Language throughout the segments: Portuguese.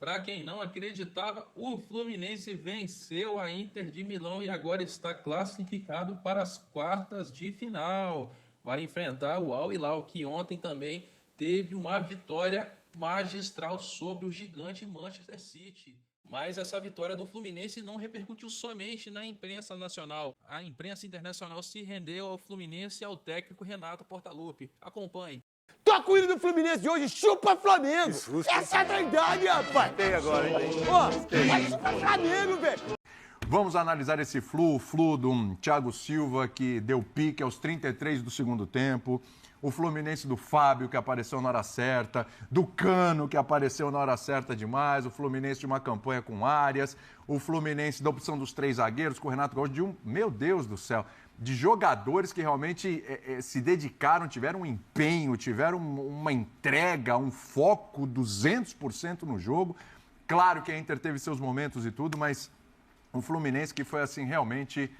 Para quem não acreditava, o Fluminense venceu a Inter de Milão e agora está classificado para as quartas de final. Vai enfrentar o Al Hilal, que ontem também teve uma vitória magistral sobre o gigante Manchester City. Mas essa vitória do Fluminense não repercutiu somente na imprensa nacional. A imprensa internacional se rendeu ao Fluminense e ao técnico Renato Portaluppi. Acompanhe. Toca o hino do Fluminense de hoje, chupa Flamengo! Essa é a verdade, rapaz! Tem agora, hein? Vai chupa Flamengo, velho! Vamos analisar esse flu do Thiago Silva, que deu pique aos 33 do segundo tempo. O Fluminense do Fábio, que apareceu na hora certa. Do Cano, que apareceu na hora certa demais. O Fluminense de uma campanha com Arias. O Fluminense da opção dos 3 zagueiros, com o Renato Gaúcho, meu Deus do céu, de jogadores que realmente se dedicaram, tiveram um empenho, tiveram uma entrega, um foco 200% no jogo. Claro que a Inter teve seus momentos e tudo, mas um Fluminense que foi assim realmente,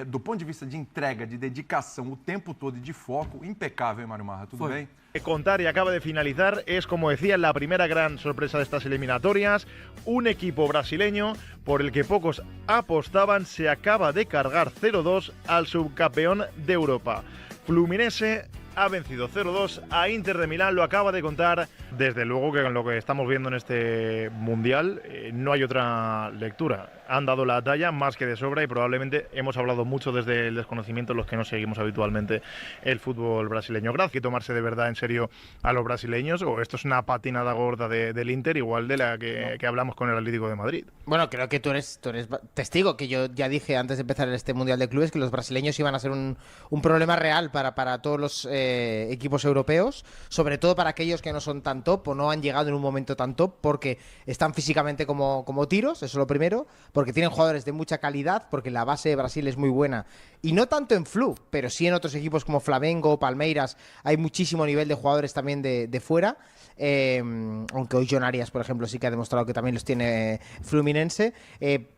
do ponto de vista de entrega, de dedicação, o tempo todo e de foco, impecável, hein, Mário Marra? Tudo bem? Contar y acaba de finalizar es, como decía, la primera gran sorpresa de estas eliminatorias. Un equipo brasileño por el que pocos apostaban se acaba de cargar 0-2 al subcampeón de Europa. Fluminense ha vencido 0-2 a Inter de Milán, lo acaba de contar. Desde luego que con lo que estamos viendo en este Mundial no hay otra lectura. Han dado la talla más que de sobra y probablemente hemos hablado mucho desde el desconocimiento los que no seguimos habitualmente el fútbol brasileño. Gracias. Hay que tomarse de verdad en serio a los brasileños, o esto es una patinada gorda del Inter, igual de la que hablamos con el Atlético de Madrid. Bueno, creo que tú eres testigo, que yo ya dije antes de empezar este Mundial de Clubes que los brasileños iban a ser un problema real para todos los equipos europeos, sobre todo para aquellos que no son tan top o no han llegado en un momento tan top, porque están físicamente como tiros, eso es lo primero, porque tienen jugadores de mucha calidad, porque la base de Brasil es muy buena, y no tanto en Flu, pero sí en otros equipos como Flamengo o Palmeiras hay muchísimo nivel de jugadores también de fuera, aunque hoy John Arias, por ejemplo, sí que ha demostrado que también los tiene Fluminense,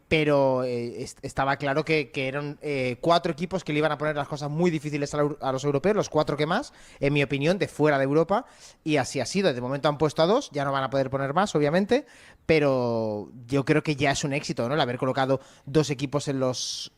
pero estaba claro que eran 4 equipos que le iban a poner las cosas muy difíciles a los europeos, los 4 que más, en mi opinión, de fuera de Europa, y así ha sido. De momento han puesto a 2, ya no van a poder poner más, obviamente, pero yo creo que ya es un éxito, ¿no? El haber colocado 2 equipos en los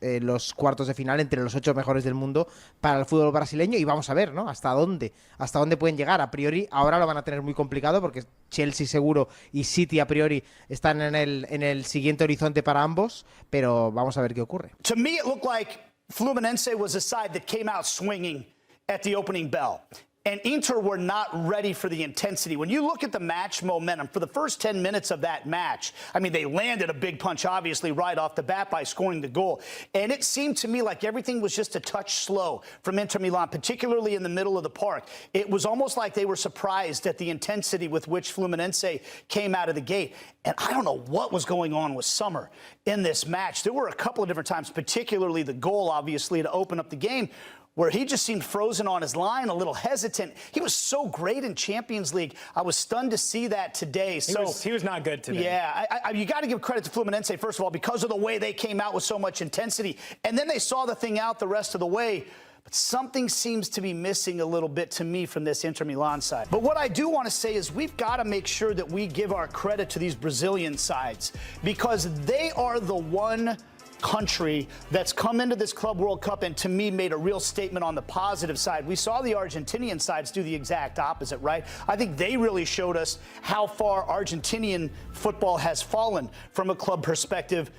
cuartos de final entre los 8 mejores del mundo para el fútbol brasileño, y vamos a ver, ¿no? Hasta dónde pueden llegar. A priori, ahora lo van a tener muy complicado porque Chelsea seguro y City a priori están en el siguiente horizonte para ambos, pero vamos a ver qué ocurre. To me, it looked like Fluminense was a side that came out swinging at the opening bell. And Inter were not ready for the intensity. When you look at the match momentum, for the first 10 minutes of that match, I mean, they landed a big punch, obviously, right off the bat by scoring the goal. And it seemed to me like everything was just a touch slow from Inter Milan, particularly in the middle of the park. It was almost like they were surprised at the intensity with which Fluminense came out of the gate. And I don't know what was going on with Summer in this match. There were a couple of different times, particularly the goal, obviously, to open up the game, where he just seemed frozen on his line, a little hesitant. He was so great in Champions League. I was stunned to see that today. He was not good today. Yeah, you got to give credit to Fluminense, first of all, because of the way they came out with so much intensity. And then they saw the thing out the rest of the way. But something seems to be missing a little bit to me from this Inter Milan side. But what I do want to say is we've got to make sure that we give our credit to these Brazilian sides, because they are the one country that's come into this Club World Cup and, to me, made a real statement on the positive side. We saw the Argentinian sides do the exact opposite, right? I think they really showed us how far Argentinian football has fallen from a club perspective.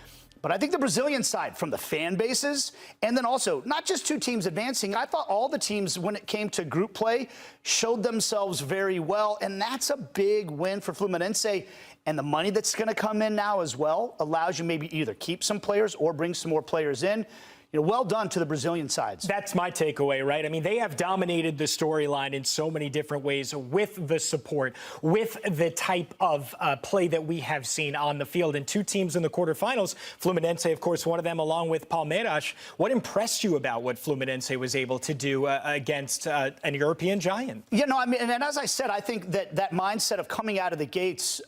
But I think the Brazilian side, from the fan bases, and then also not just 2 teams advancing, I thought all the teams, when it came to group play, showed themselves very well. And that's a big win for Fluminense. And the money that's going to come in now as well allows you maybe either keep some players or bring some more players in. You know, well done to the Brazilian sides. That's my takeaway, right? I mean, they have dominated the storyline in so many different ways with the support, with the type of play that we have seen on the field. And 2 teams in the quarterfinals, Fluminense, of course, one of them, along with Palmeiras. What impressed you about what Fluminense was able to do against an European giant? You know, I mean, and as I said, I think that mindset of coming out of the gates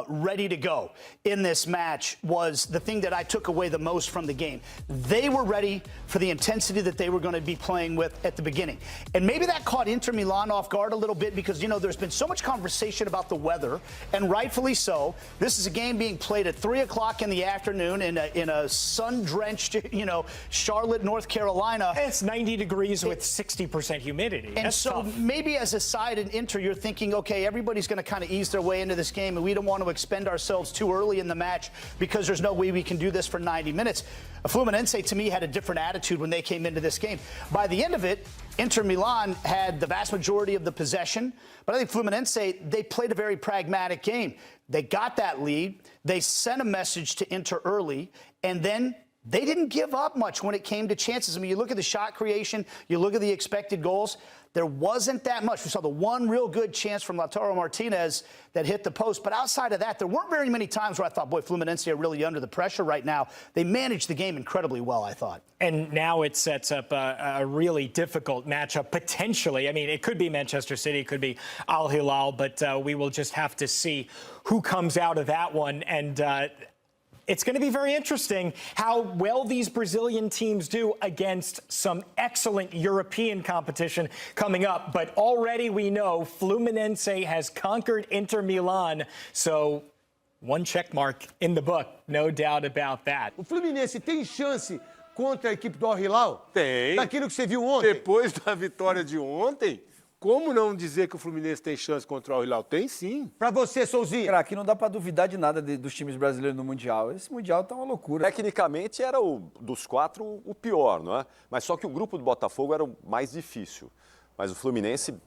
ready to go in this match was the thing that I took away the most from the game. They were ready ready for the intensity that they were going to be playing with at the beginning. And maybe that caught Inter Milan off guard a little bit because, you know, there's been so much conversation about the weather, and rightfully so. This is a game being played at 3 o'clock in the afternoon in a sun-drenched, you know, Charlotte, North Carolina. It's 90 degrees with 60% humidity. And That's so tough. maybe as a side in Inter, you're thinking, okay, everybody's going to kind of ease their way into this game, and we don't want to expend ourselves too early in the match because there's no way we can do this for 90 minutes. Fluminense, to me, had a different attitude when they came into this game. By the end of it, Inter Milan had the vast majority of the possession, but I think Fluminense, they played a very pragmatic game. They got that lead, they sent a message to Inter early, and then they didn't give up much when it came to chances. I mean, you look at the shot creation, you look at the expected goals, there wasn't that much. We saw the one real good chance from Lautaro Martinez that hit the post. But outside of that, there weren't very many times where I thought, boy, Fluminense are really under the pressure right now. They managed the game incredibly well, I thought. And now it sets up a really difficult matchup, potentially. I mean, it could be Manchester City, it could be Al Hilal, but we will just have to see who comes out of that one. And it's going to be very interesting how well these Brazilian teams do against some excellent European competition coming up. But already we know Fluminense has conquered Inter Milan. So one check mark in the book, no doubt about that. O Fluminense tem chance contra a equipe do Al Hilal? Tem. Daquilo que você viu ontem? Depois da vitória de ontem, como não dizer que o Fluminense tem chance contra o Al Hilal? Tem sim. Pra você, Souzinho. Cara, aqui não dá pra duvidar de nada dos times brasileiros no Mundial. Esse Mundial tá uma loucura. Tecnicamente era dos quatro o pior, não é? Mas só que o grupo do Botafogo era o mais difícil. Mas o Fluminense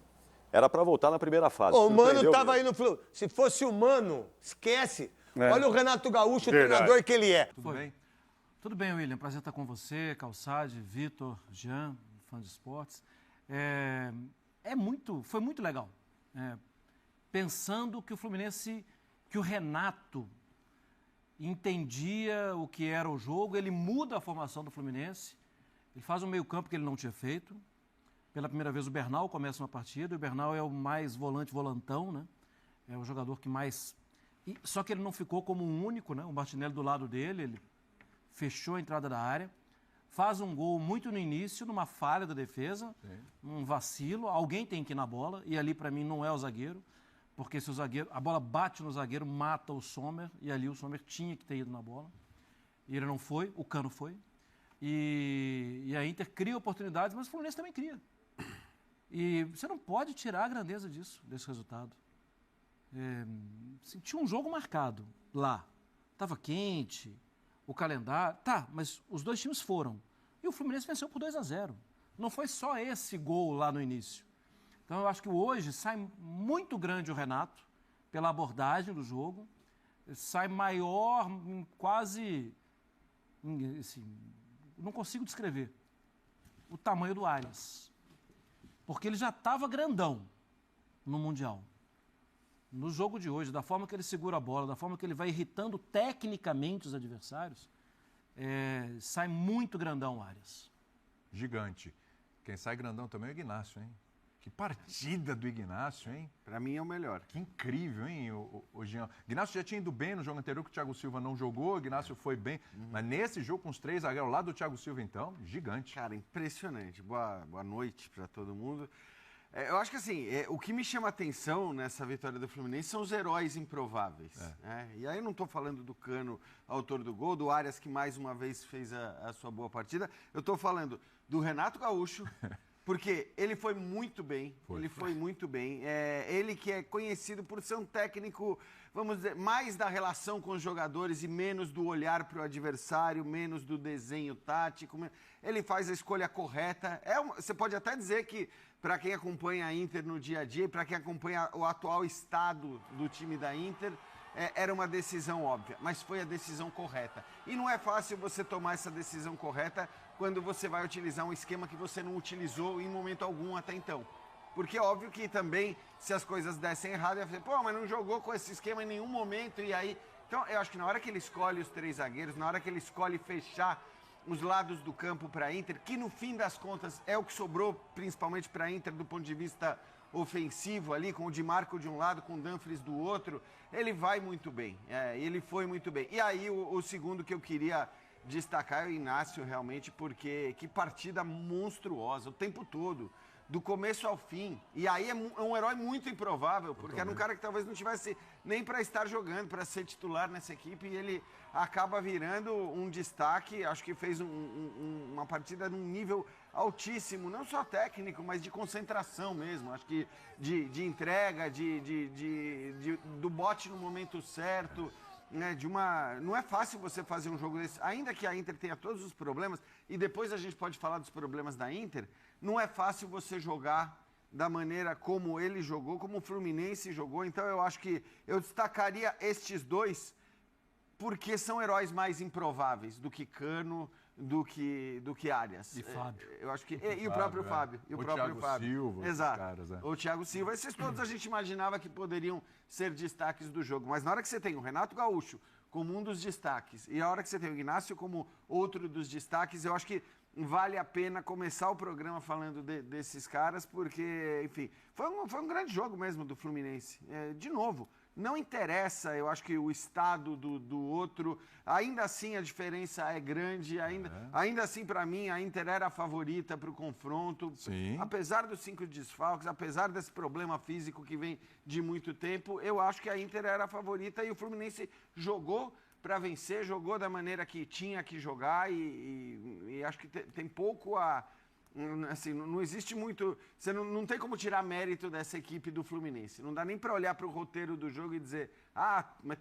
era para voltar na primeira fase. O Mano Surpreendeu tava mesmo. aí no Flu. Se fosse o Mano, esquece. Olha o Renato Gaúcho, o Verdade. treinador que ele é. Tudo bem? Tudo bem, William. Prazer estar com você, Calçade, Vitor, Jean, fã de esportes. Foi muito legal. Pensando que o Fluminense, que o Renato entendia o que era o jogo, ele muda a formação do Fluminense, ele faz um meio-campo que ele não tinha feito. Pela primeira vez o Bernal começa uma partida, o Bernal é o mais volantão, né? É o jogador que mais... Só que ele não ficou como um único, né? O Martinelli do lado dele, ele fechou a entrada da área, faz um gol muito no início, numa falha da defesa, um vacilo, alguém tem que ir na bola, e ali para mim não é o zagueiro, porque se o zagueiro, a bola bate no zagueiro, mata o Sommer, e ali o Sommer tinha que ter ido na bola, e ele não foi, o Cano foi, e a Inter cria oportunidades, mas o Fluminense também cria. E você não pode tirar a grandeza disso, desse resultado. Tinha um jogo marcado lá, estava quente, o calendário... Tá, mas os dois times foram. E o Fluminense venceu por 2-0. Não foi só esse gol lá no início. Então eu acho que hoje sai muito grande o Renato, pela abordagem do jogo. Sai maior, quase... Assim, não consigo descrever o tamanho do Arias. Porque ele já estava grandão no Mundial. No jogo de hoje, da forma que ele segura a bola, da forma que ele vai irritando tecnicamente os adversários, sai muito grandão o Arias. Gigante. Quem sai grandão também é o Ignacio, hein? Que partida do Ignacio, hein? Pra mim é o melhor. Que incrível, hein, o Jean. Ignacio já tinha ido bem no jogo anterior, que o Thiago Silva não jogou, o Ignacio foi bem. Mas nesse jogo com os três zagueiros, ao lado do Thiago Silva, então, gigante. Cara, impressionante. Boa noite pra todo mundo. Eu acho que assim, o que me chama a atenção nessa vitória do Fluminense são os heróis improváveis. E aí eu não estou falando do Cano, autor do gol, do Arias, que mais uma vez fez a sua boa partida. Eu estou falando do Renato Gaúcho, porque ele foi muito bem. Foi muito bem. Ele que é conhecido por ser um técnico, vamos dizer, mais da relação com os jogadores e menos do olhar para o adversário, menos do desenho tático. Ele faz a escolha correta. Você pode até dizer que, para quem acompanha a Inter no dia a dia, para quem acompanha o atual estado do time da Inter, era uma decisão óbvia, mas foi a decisão correta. E não é fácil você tomar essa decisão correta quando você vai utilizar um esquema que você não utilizou em momento algum até então. Porque é óbvio que também, se as coisas dessem errado, ia falar, mas não jogou com esse esquema em nenhum momento, e aí... Então, eu acho que na hora que ele escolhe os três zagueiros, na hora que ele escolhe fechar os lados do campo para a Inter, que no fim das contas é o que sobrou principalmente para a Inter do ponto de vista ofensivo ali, com o Di Marco de um lado, com o Dumfries do outro, ele vai muito bem, ele foi muito bem. E aí o segundo que eu queria destacar o Inácio realmente, porque que partida monstruosa, o tempo todo, do começo ao fim. E aí é um herói muito improvável, porque era um cara que talvez não tivesse nem para estar jogando, para ser titular nessa equipe, e ele acaba virando um destaque. Acho que fez uma partida num nível altíssimo, não só técnico, mas de concentração mesmo. Acho que de entrega, do bote no momento certo. Né, não é fácil você fazer um jogo desse, ainda que a Inter tenha todos os problemas, e depois a gente pode falar dos problemas da Inter, não é fácil você jogar da maneira como ele jogou, como o Fluminense jogou. Então eu acho que eu destacaria estes dois, porque são heróis mais improváveis do que Cano, do que Arias. E Fábio. Eu acho que e o próprio Fábio. E o próprio Thiago Fábio. Silva, Exato. caras, O Thiago Silva. Esses todos a gente imaginava que poderiam ser destaques do jogo. Mas na hora que você tem o Renato Gaúcho como um dos destaques e a hora que você tem o Ignacio como outro dos destaques, eu acho que vale a pena começar o programa falando desses caras, porque, enfim, foi um grande jogo mesmo do Fluminense. De novo, não interessa, eu acho que o estado do outro, ainda assim a diferença é grande, ainda assim para mim a Inter era a favorita para o confronto, Sim. Apesar dos 5 desfalques, apesar desse problema físico que vem de muito tempo, eu acho que a Inter era a favorita e o Fluminense jogou para vencer, jogou da maneira que tinha que jogar e acho que tem pouco a... Assim, não existe muito... Você não tem como tirar mérito dessa equipe do Fluminense. Não dá nem para olhar para o roteiro do jogo e dizer mas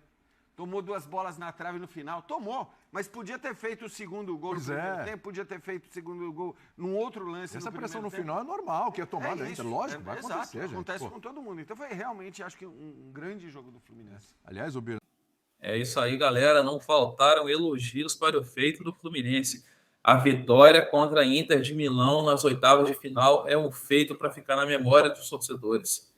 tomou 2 bolas na trave no final. Tomou, mas podia ter feito o segundo gol no primeiro tempo, podia ter feito o segundo gol num outro lance. Essa pressão no final é normal, que é tomada ainda, lógico, vai acontecer, gente. Acontece com todo mundo. Então foi realmente, acho que um grande jogo do Fluminense. Aliás, o Birner... É isso aí, galera. Não faltaram elogios para o feito do Fluminense. A vitória contra a Inter de Milão nas oitavas de final é um feito para ficar na memória dos torcedores.